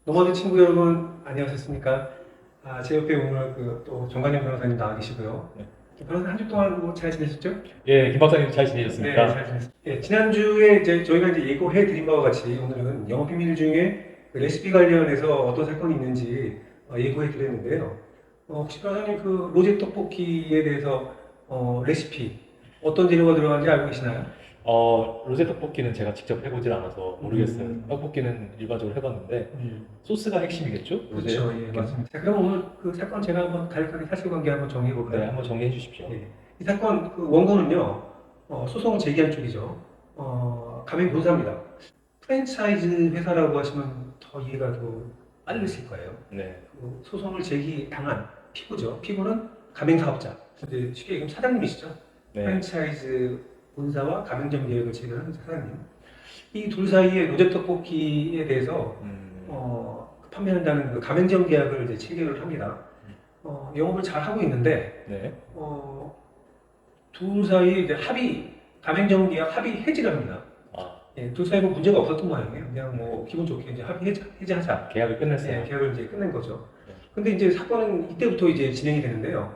노마드 친구 여러분 안녕하셨습니까? 제 옆에 오늘 또 정관영 변호사님 나와 계시고요. 네. 변호사 한 주 동안 잘 지내셨죠? 예, 김 박사님 잘 네, 지내셨습니까? 잘 지냈습니다. 예, 지난주에 저희가 예고해 드린 바와 같이 오늘은 영업 비밀 중에 그 레시피 관련해서 어떤 사건이 있는지 예고해 드렸는데요. 혹시 변호사님 그 로제 떡볶이에 대해서 레시피 어떤 재료가 들어가는지 알고 계시나요? 로제 떡볶이는 제가 직접 해보질 않아서 모르겠어요. 음. 떡볶이는 일반적으로 해봤는데 소스가 핵심이겠죠? 로제 그렇죠, 예, 떡볶이는? 맞습니다. 자, 그럼 오늘 그 사건 제가 한번 간략하게 사실관계 한번 정리해 볼까요? 네, 한번 정리해 주십시오. 예. 이 사건 그 원고는요, 소송을 제기한 쪽이죠. 가맹 본사입니다. 프랜차이즈 회사라고 하시면 더 이해가 더 빠르실 거예요. 네, 그 소송을 제기당한 피고죠. 피고는 가맹 사업자. 이제 쉽게 얘기하면 사장님이시죠. 네, 프랜차이즈 본사와 가맹점 계획을 체결한 사장님. 이 둘 사이에 로제 떡볶이에 대해서 판매한다는 그 가맹점 계약을 이제 체결을 합니다. 영업을 잘 하고 있는데 네, 둘 사이 이제 가맹점 계약 합의 해지를 합니다. 아, 예, 둘 사이 뭐 문제가 없었던 모양이에요. 그냥 뭐 기분 좋게 이제 합의 해지하자. 계약을 끝냈어요. 예, 계약을 이제 끝낸 거죠. 네. 근데 이제 사건은 이때부터 이제 진행이 되는데요.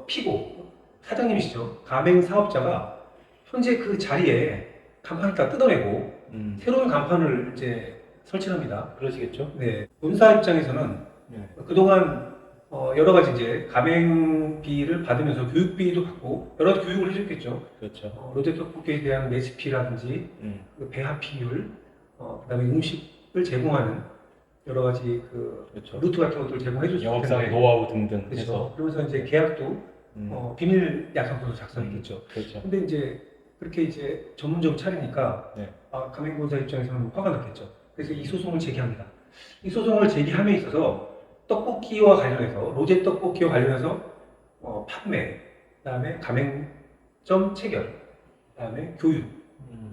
피고 사장님이시죠. 가맹 사업자가 현재 그 자리에 간판을 다 뜯어내고 새로운 간판을 이제 설치합니다. 그러시겠죠? 네, 본사 입장에서는 네, 그동안 여러 가지 이제 가맹비를 받으면서 교육비도 받고 여러 가지 교육을 해줬겠죠. 그렇죠. 로제 떡볶이에 대한 레시피라든지 그 배합비율, 그다음에 음식을 제공하는 여러 가지 그 그렇죠. 루트 같은 것들을 제공해줬을 영업상의 텐데. 노하우 등등 그렇죠. 해서. 그러면서 이제 계약도 비밀 약속서도 작성했겠죠. 그렇죠. 근데 이제 그렇게 이제 전문점 차리니까 네. 가맹본사 입장에서는 화가 났겠죠. 그래서 이 소송을 제기합니다. 이 소송을 제기함에 있어서 떡볶이와 관련해서 로제 떡볶이와 관련해서 판매, 그다음에 가맹점 체결, 그다음에 교육,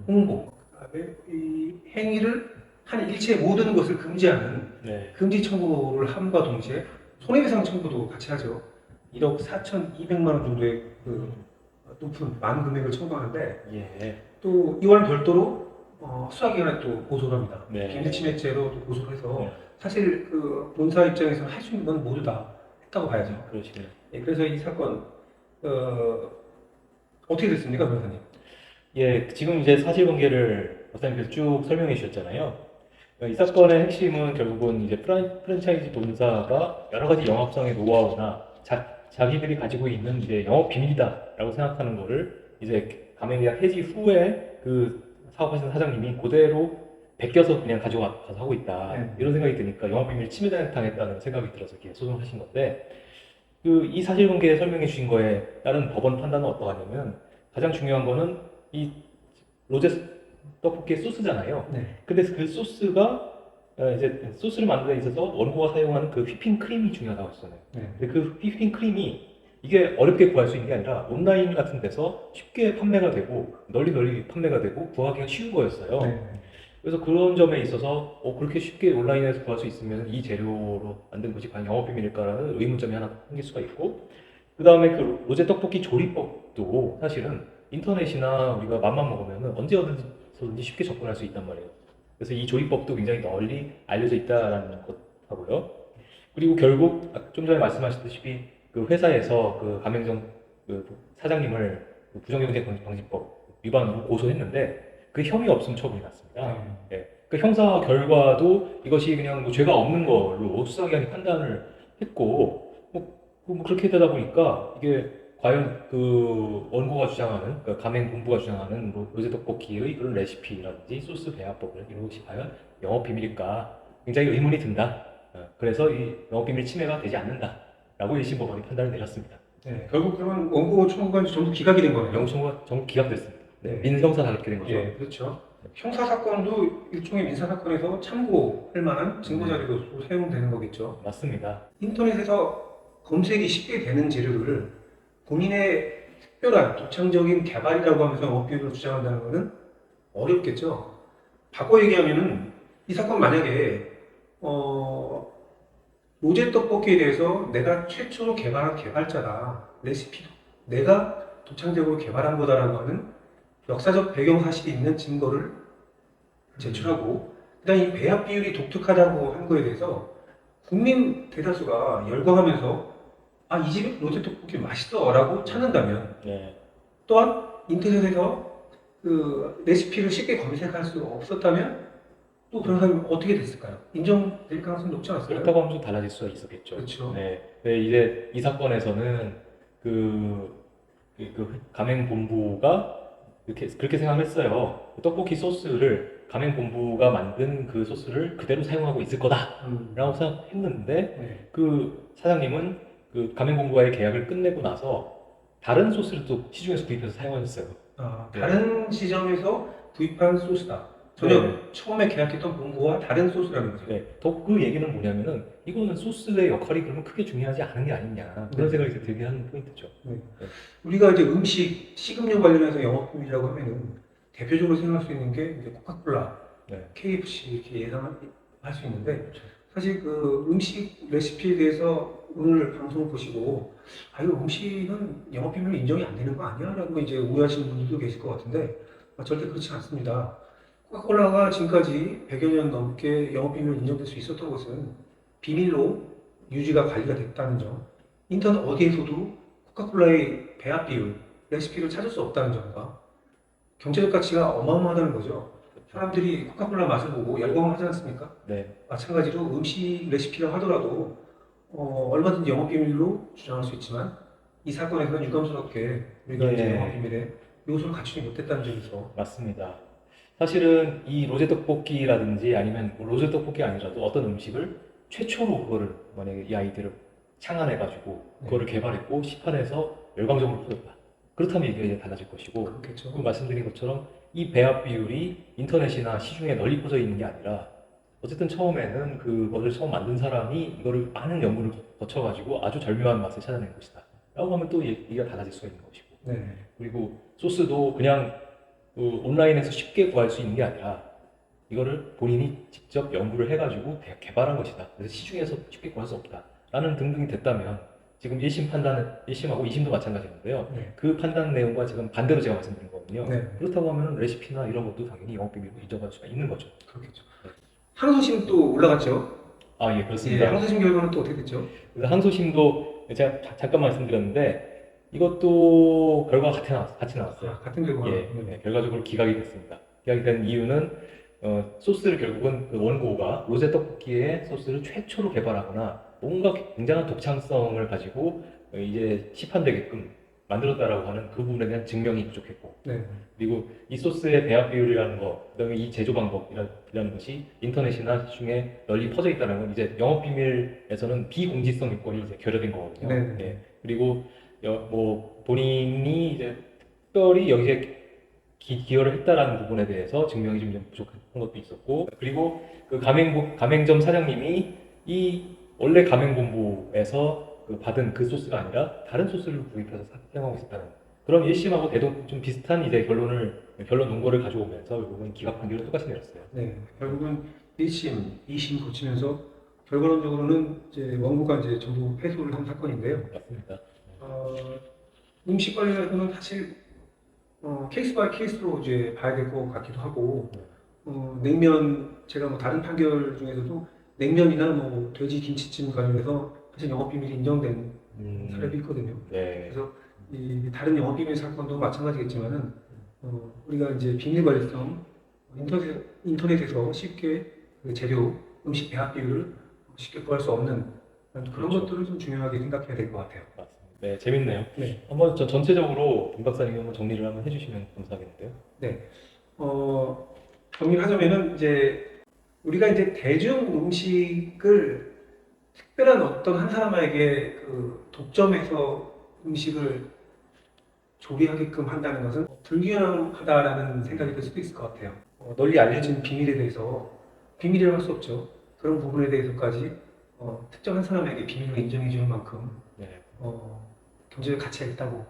홍보, 그다음에 이 행위를 한 일체 모든 것을 금지하는 네, 금지 청구를 함과 동시에 손해배상 청구도 같이 하죠. 1억 4,200만 원 정도의 그 많은 금액을 청구하는데 예, 또 이와는 별도로 수사기관에 또 고소를 합니다. 네. 비밀침해죄로 또 고소를 해서 네. 사실 그 본사 입장에서는 할 수 있는 건 모두 다 했다고 봐야죠. 그러시네요. 예, 그래서 이 사건 어떻게 됐습니까, 변호사님? 예, 지금 이제 사실관계를 박사님께서 쭉 설명해 주셨잖아요. 이 사건의 핵심은 결국은 이제 프랜차이즈 본사가 여러 가지 영업상의 노하우나 자기들이 가지고 있는 이제 영업 비밀이다라고 생각하는 거를 이제 가맹계약 해지 후에 그 사업하시는 사장님이 그대로 베껴서 그냥 가져가서 하고 있다. 네. 이런 생각이 드니까 영업 비밀 침해당했다는 생각이 들어서 이렇게 소송하신 건데 이 사실관계 설명해 주신 거에 따른 법원 판단은 어떠하냐면 가장 중요한 거는 이 로제 떡볶이의 소스잖아요. 네. 근데 그 소스가 이제 소스를 만드는 데 있어서 원고가 사용하는 그 휘핑 크림이 중요하다고 했잖아요. 네. 근데 그 휘핑 크림이 이게 어렵게 구할 수 있는 게 아니라 온라인 같은 데서 쉽게 판매가 되고 널리 판매가 되고 구하기가 쉬운 거였어요. 네. 그래서 그런 점에 있어서 그렇게 쉽게 온라인에서 구할 수 있으면 이 재료로 만든 것이 과연 영업비밀일까라는 의문점이 하나 생길 수가 있고, 그 다음에 그 로제 떡볶이 조리법도 사실은 인터넷이나 우리가 맘만 먹으면 언제 어디서든지 쉽게 접근할 수 있단 말이에요. 그래서 이 조리법도 굉장히 널리 알려져 있다라는 것하고요. 그리고 결국 좀 전에 말씀하셨다시피 그 회사에서 그 가맹점 그 사장님을 그 부정경쟁방지법 위반으로 고소했는데 그 혐의 없음 처분이 났습니다. 예. 그 형사 결과도 이것이 그냥 뭐 죄가 없는 걸로 수사기관이 판단을 했고 뭐 그렇게 되다 보니까 이게 과연 그 원고가 주장하는 그 가맹 본부가 주장하는 로제 떡볶이의 그런 레시피라든지 소스 배합법을 이런 것이 과연 영업 비밀일까 굉장히 의문이 든다. 그래서 이 영업 비밀 침해가 되지 않는다라고 1심 법원이 판단을 내렸습니다. 네. 결국 그러면 원고 청구가 전부 기각이 된 거네요. 영청구가 전부 기각됐습니다. 네. 민형사 다르게 된 거죠. 예, 그렇죠. 형사 사건도 일종의 민사 사건에서 참고할 만한 증거 자료로 사용되는 거겠죠. 맞습니다. 인터넷에서 검색이 쉽게 되는 재료를 본인의 특별한 독창적인 개발이라고 하면서 영업비밀을 주장한다는 것은 어렵겠죠. 바꿔 얘기하면은 이 사건 만약에 로제 떡볶이에 대해서 내가 최초로 개발한 개발자다, 레시피도 내가 독창적으로 개발한 거다라고 하는 역사적 배경 사실이 있는 증거를 제출하고 그다음 이 배합 비율이 독특하다고 한 거에 대해서 국민 대다수가 열광하면서 아, 이 집 로제 떡볶이 맛있어라고 찾는다면 네. 또한 인터넷에서 그 레시피를 쉽게 검색할 수 없었다면 또 그런 사람이 어떻게 됐을까요? 인정될 가능성이 높지 않았을까요? 그렇다고 하면 좀 달라질 수가 있었겠죠. 그렇죠. 네. 네, 이제 이 사건에서는 그 가맹본부가 그렇게 생각했어요. 떡볶이 소스를 가맹본부가 만든 그 소스를 그대로 사용하고 있을 거다라고 생각했는데 네. 그 사장님은 그 가맹본부와의 계약을 끝내고 나서 다른 소스를 또 시중에서 구입해서 사용하셨어요. 아, 네. 다른 지점에서 구입한 소스다. 전혀 네. 처음에 계약했던 본고와 다른 소스라는 거죠. 네, 더 그 얘기는 뭐냐면은 이거는 소스의 역할이 그러면 크게 중요하지 않은 게 아니냐 그런 네. 생각이 들게 하는 포인트죠. 우리가 이제 음식, 식음료 관련해서 영업비밀이라고 하면은 대표적으로 생각할 수 있는 게 이제 코카콜라, 네. KFC 이렇게 예상할 수 있는데 사실 그 음식 레시피에 대해서 오늘 방송을 보시고 아 이거 음식은 영업비밀로 인정이 안 되는 거 아니야? 라고 이제 오해하시는 분들도 계실 것 같은데 절대 그렇지 않습니다. 코카콜라가 지금까지 100여 년 넘게 영업비밀로 인정될 수 있었던 것은 비밀로 유지가 관리가 됐다는 점, 인터넷 어디에서도 코카콜라의 배합 비율, 레시피를 찾을 수 없다는 점과 경제적 가치가 어마어마하다는 거죠. 사람들이 코카콜라 맛을 보고 열광을 하지 않습니까? 네, 마찬가지로 음식 레시피라 하더라도 얼마든지 영업비밀로 주장할 수 있지만 이 사건에서는 유감스럽게 우리가 이제 예. 영업비밀에 요소를 갖추지 못했다는 점에서 맞습니다. 사실은 이 로제 떡볶이라든지 아니면 뭐 로제 떡볶이 아니라도 어떤 음식을 최초로 그거를 만약에 이 아이디를 창안해가지고 그거를 개발했고 시판해서 열광적으로 퍼졌다. 그렇다면 이게 이제 달라질 것이고 그렇겠죠. 그 말씀드린 것처럼 이 배합 비율이 인터넷이나 시중에 널리 퍼져 있는 게 아니라 어쨌든 처음에는 그것을 처음 만든 사람이 이거를 많은 연구를 거쳐가지고 아주 절묘한 맛을 찾아낸 것이다. 라고 하면 또 얘기가 달라질 수가 있는 것이고 네. 그리고 소스도 그냥 그 온라인에서 쉽게 구할 수 있는 게 아니라 이거를 본인이 직접 연구를 해가지고 개발한 것이다. 그래서 시중에서 쉽게 구할 수 없다. 라는 등등이 됐다면 지금 1심 판단은 1심하고 2심도 마찬가지인데요. 네. 그 판단 내용과 지금 반대로 제가 말씀드린 거거든요. 네. 그렇다고 하면 레시피나 이런 것도 당연히 영업비밀로 인정할 수가 있는 거죠. 그렇겠죠. 항소심 또 올라갔죠. 아, 예, 예, 그렇습니다. 항소심 결과는 또 어떻게 됐죠? 그래서 항소심도 제가 잠깐 말씀드렸는데 이것도 결과가 같이 나왔어요. 아, 같은 결과. 예, 네, 결과적으로 기각이 됐습니다. 기각이 된 이유는 소스를 결국은 그 원고가 로제 떡볶이의 소스를 최초로 개발하거나 뭔가 굉장한 독창성을 가지고 이제 시판되게끔 만들었다라고 하는 그 부분에 대한 증명이 부족했고 네. 그리고 이 소스의 배합 비율이라는 거, 그다음에 이 제조 방법이라는 것이 인터넷이나 시중에 널리 퍼져 있다는 건 이제 영업 비밀에서는 비공지성 요건이 이제 결여된 거거든요. 네. 예. 그리고 뭐 본인이 이제 특별히 여기에 기여를 했다라는 부분에 대해서 증명이 좀 부족한 것도 있었고, 그리고 그 가맹점 사장님이 이 원래 가맹본부에서 받은 그 소스가 아니라 다른 소스를 구입해서 사용하고 있었다는 그런 1심하고 대동 좀 비슷한 이제 결론 논거를 가져오면서 결국은 기각 판결을 똑같이 내렸어요. 네. 결국은 1심, 2심 거치면서 결과론적으로는 이제 원고가 이제 전부 패소를 한 사건인데요. 맞습니다. 음식 관련해서는 사실 케이스 바이 케이스로 이제 봐야 될 것 같기도 하고 냉면 제가 뭐 다른 판결 중에서도 냉면이나 뭐 돼지 김치찜 관련해서 사실 영업 비밀이 인정된 사례도 있거든요. 네. 그래서 이 다른 영업 비밀 사건도 마찬가지겠지만은 우리가 이제 비밀 관리성 인터넷에서 쉽게 그 재료 음식 배합 비율을 쉽게 구할 수 없는 그런 그렇죠. 것들을 좀 중요하게 생각해야 될 것 같아요. 맞습니다. 네, 재밌네요. 네. 한번 전체적으로 김 박사님이 한번 정리를 한번 해주시면 감사하겠는데요. 정리를 하자면은 이제 우리가 이제 대중 음식을 특별한 어떤 한 사람에게 그 독점해서 음식을 조리하게끔 한다는 것은 불균형하다라는 생각이 들 수도 있을 것 같아요. 널리 알려진 비밀에 대해서 비밀이라고 할 수 없죠. 그런 부분에 대해서까지 특정한 사람에게 비밀로 인정해 주는 만큼 네. 경제적 가치가 있다고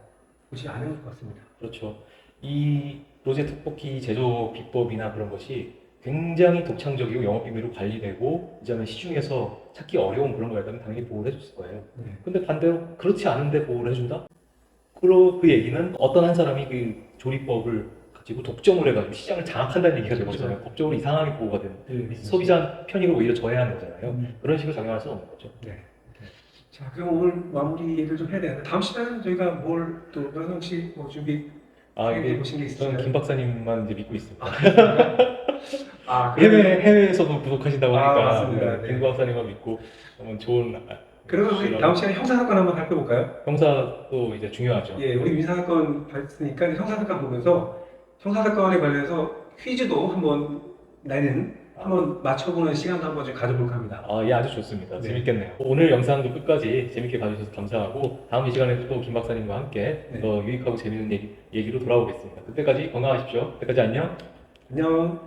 보지 않은 것 같습니다. 그렇죠. 이 로제 떡볶이 제조 비법이나 그런 것이 굉장히 독창적이고 영업 비밀로 관리되고 이제는 시중에서 찾기 어려운 그런 거였다면 당연히 보호를 해줬을 거예요. 네. 근데 반대로 그렇지 않은데 보호를 해준다? 그 얘기는 어떤 한 사람이 그 조리법을 가지고 독점을 해가지고 시장을 장악한다는 얘기가 되거든요. 법적으로 이상하게 보호가 되는 네. 소비자 편익을 오히려 저해하는 거잖아요. 음. 그런 식으로 작용할 수는 없는 거죠. 네. 자, 그럼 오늘 마무리를 좀 해야 되는데 다음 시간은 저희가 뭘 또 변호사 씨 뭐 준비 이게 보신 게 저는 있으신가요? 김 박사님만 이제 믿고 있습니다. 아, 그러면 해외에서도 구독하신다고 하니까 맞습니다. 네, 네. 김 박사님만 믿고 한번 좋은 그러면 우리 다음 시간에 형사사건 한번 살펴볼까요? 형사도 이제 중요하죠. 예, 우리 민사사건 봤으니까 형사사건 보면서 형사사건에 관련해서 퀴즈도 한번 내는 한번 맞춰보는 시간도 한번 좀 가져볼까 합니다. 예, 아주 좋습니다. 네. 재밌겠네요. 오늘 영상도 끝까지 재밌게 봐주셔서 감사하고 다음 이 시간에 또 김 박사님과 함께 네. 더 유익하고 재밌는 얘기로 돌아오겠습니다. 그때까지 건강하십시오. 그때까지 안녕. 안녕.